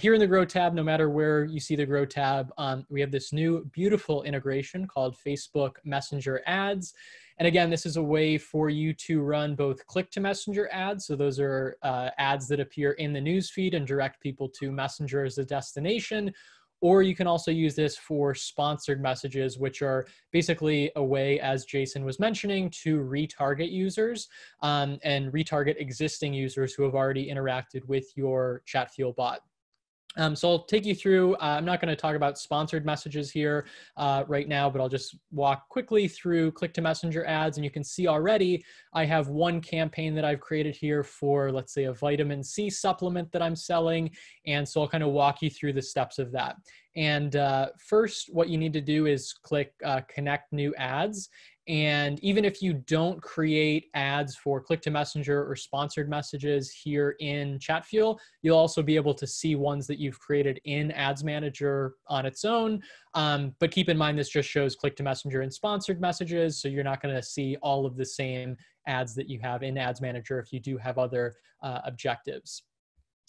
here in the Grow tab, no matter where you see the Grow tab, we have this new beautiful integration called Facebook Messenger Ads. And again, this is a way for you to run both click-to-messenger ads. So those are ads that appear in the newsfeed and direct people to Messenger as a destination. Or you can also use this for sponsored messages, which are basically a way, as Jason was mentioning, to retarget users and retarget existing users who have already interacted with your Chatfuel bot. So I'll take you through, I'm not going to talk about sponsored messages here right now, but I'll just walk quickly through click-to-messenger ads. And you can see already I have one campaign that I've created here for, let's say, a vitamin C supplement that I'm selling. And so I'll kind of walk you through the steps of that. And first, what you need to do is click Connect New Ads. And even if you don't create ads for click to messenger or sponsored messages here in Chatfuel, you'll also be able to see ones that you've created in Ads Manager on its own. But keep in mind, this just shows click to messenger and sponsored messages. So you're not going to see all of the same ads that you have in Ads Manager if you do have other objectives.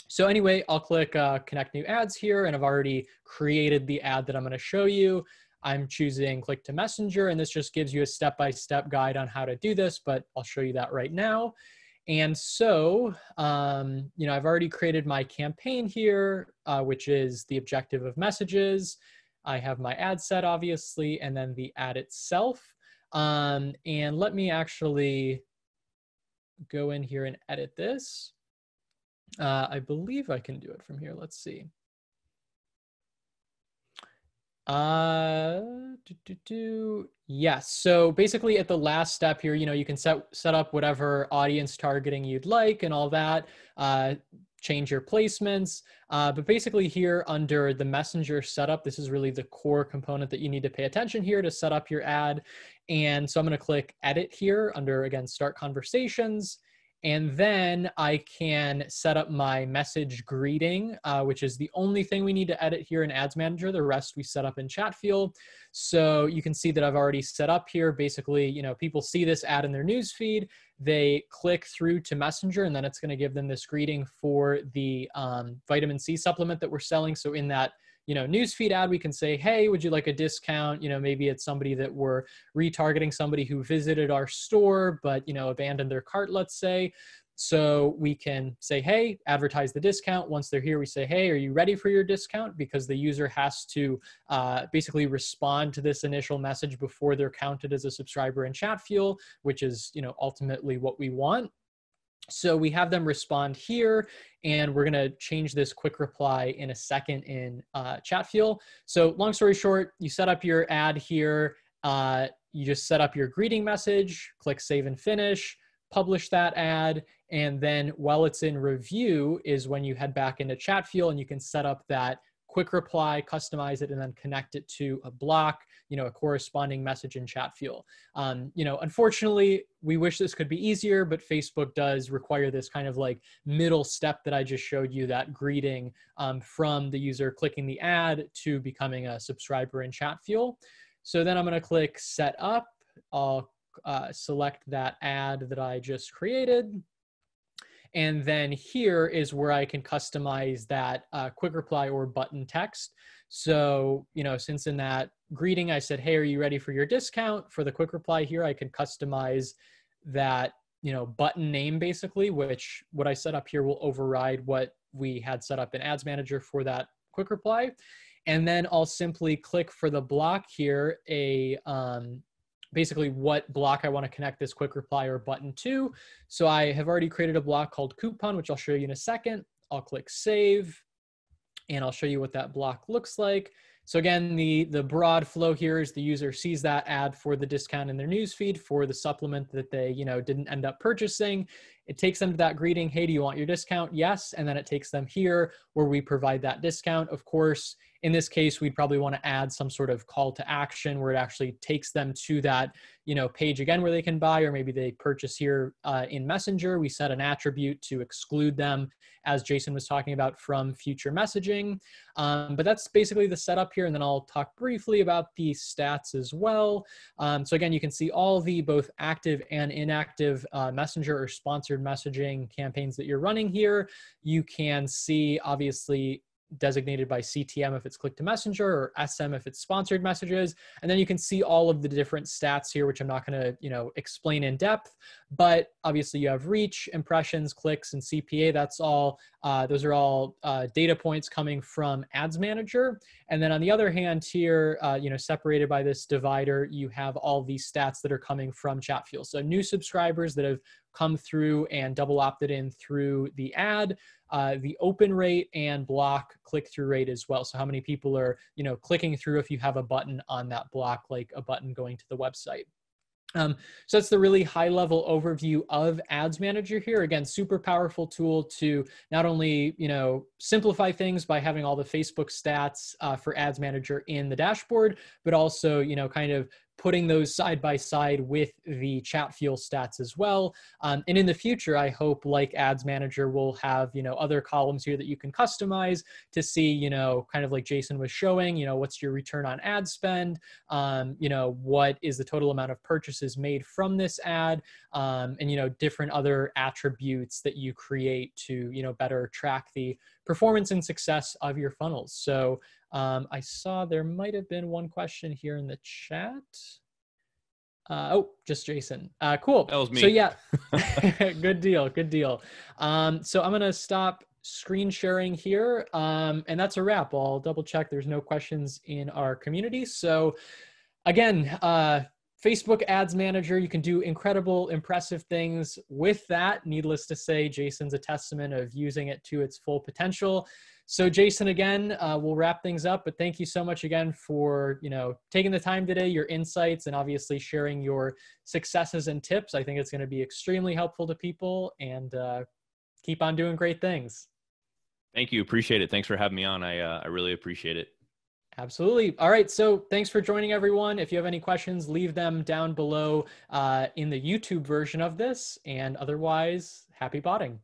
So anyway, I'll click Connect New Ads here, and I've already created the ad that I'm going to show you. I'm choosing click to messenger, and this just gives you a step-by-step guide on how to do this, but I'll show you that right now. And so, I've already created my campaign here, which is the objective of messages. I have my ad set, obviously, and then the ad itself. And let me actually go in here and edit this. I believe I can do it from here. Let's see. Yes. So basically at the last step here, you can set up whatever audience targeting you'd like and all that, change your placements. But basically here under the messenger setup, this is really the core component that you need to pay attention here to set up your ad. And so I'm going to click edit here under, again, start conversations. And then I can set up my message greeting, which is the only thing we need to edit here in Ads Manager. The rest we set up in Chatfuel. So you can see that I've already set up here. Basically, people see this ad in their news feed. They click through to Messenger, and then it's going to give them this greeting for the vitamin C supplement that we're selling. So in that newsfeed ad, we can say, hey, would you like a discount? Maybe it's somebody that we're retargeting, somebody who visited our store, but, abandoned their cart, let's say. So we can say, hey, advertise the discount. Once they're here, we say, hey, are you ready for your discount? Because the user has to basically respond to this initial message before they're counted as a subscriber in Chatfuel, which is, ultimately what we want. So we have them respond here, and we're going to change this quick reply in a second in Chatfuel. So long story short, you set up your ad here. You just set up your greeting message, click save and finish, publish that ad. And then while it's in review is when you head back into Chatfuel, and you can set up that quick reply, customize it, and then connect it to a block, a corresponding message in Chatfuel. Unfortunately, we wish this could be easier, but Facebook does require this kind of like middle step that I just showed you, that greeting from the user clicking the ad to becoming a subscriber in Chatfuel. So then I'm going to click set up. I'll select that ad that I just created. And then here is where I can customize that quick reply or button text. So, since in that greeting, I said, hey, are you ready for your discount? For the quick reply here, I can customize that, button name basically, which what I set up here will override what we had set up in Ads Manager for that quick reply. And then I'll simply click for the block here, basically what block I want to connect this quick reply or button to. So I have already created a block called coupon, which I'll show you in a second. I'll click save, and I'll show you what that block looks like. So again, the broad flow here is the user sees that ad for the discount in their newsfeed for the supplement that they, didn't end up purchasing. It takes them to that greeting. Hey, do you want your discount? Yes. And then it takes them here where we provide that discount. Of course, in this case, we'd probably want to add some sort of call to action where it actually takes them to that, page again where they can buy, or maybe they purchase here in Messenger. We set an attribute to exclude them, as Jason was talking about, from future messaging. But that's basically the setup here. And then I'll talk briefly about the stats as well. So again, you can see all the both active and inactive Messenger or sponsored messaging campaigns that you're running here. You can see, obviously, designated by CTM if it's click to messenger, or SM if it's sponsored messages. And then you can see all of the different stats here, which I'm not going to, explain in depth, but obviously you have reach, impressions, clicks, and CPA. That's all, those are all data points coming from Ads Manager. And then on the other hand here, separated by this divider, you have all these stats that are coming from Chatfuel. So new subscribers that have come through and double opted in through the ad, the open rate and block click-through rate as well. So how many people are, clicking through if you have a button on that block, like a button going to the website. So that's the really high-level overview of Ads Manager here. Again, super powerful tool to not only, simplify things by having all the Facebook stats for Ads Manager in the dashboard, but also, kind of putting those side by side with the Chatfuel stats as well. And in the future, I hope, like Ads Manager, we'll have, other columns here that you can customize to see, kind of like Jason was showing, what's your return on ad spend, what is the total amount of purchases made from this ad, and, different other attributes that you create to, better track the performance and success of your funnels. So I saw there might have been one question here in the chat. Just Jason. Cool. That was me. So yeah, good deal. Good deal. So I'm going to stop screen sharing here. And that's a wrap. I'll double check. There's no questions in our community. So again, Facebook Ads Manager, you can do incredible, impressive things with that. Needless to say, Jason's a testament of using it to its full potential. So Jason, again, we'll wrap things up, but thank you so much again for, taking the time today, your insights, and obviously sharing your successes and tips. I think it's going to be extremely helpful to people, and keep on doing great things. Thank you. Appreciate it. Thanks for having me on. I really appreciate it. Absolutely. All right. So thanks for joining, everyone. If you have any questions, leave them down below in the YouTube version of this. And otherwise, happy botting.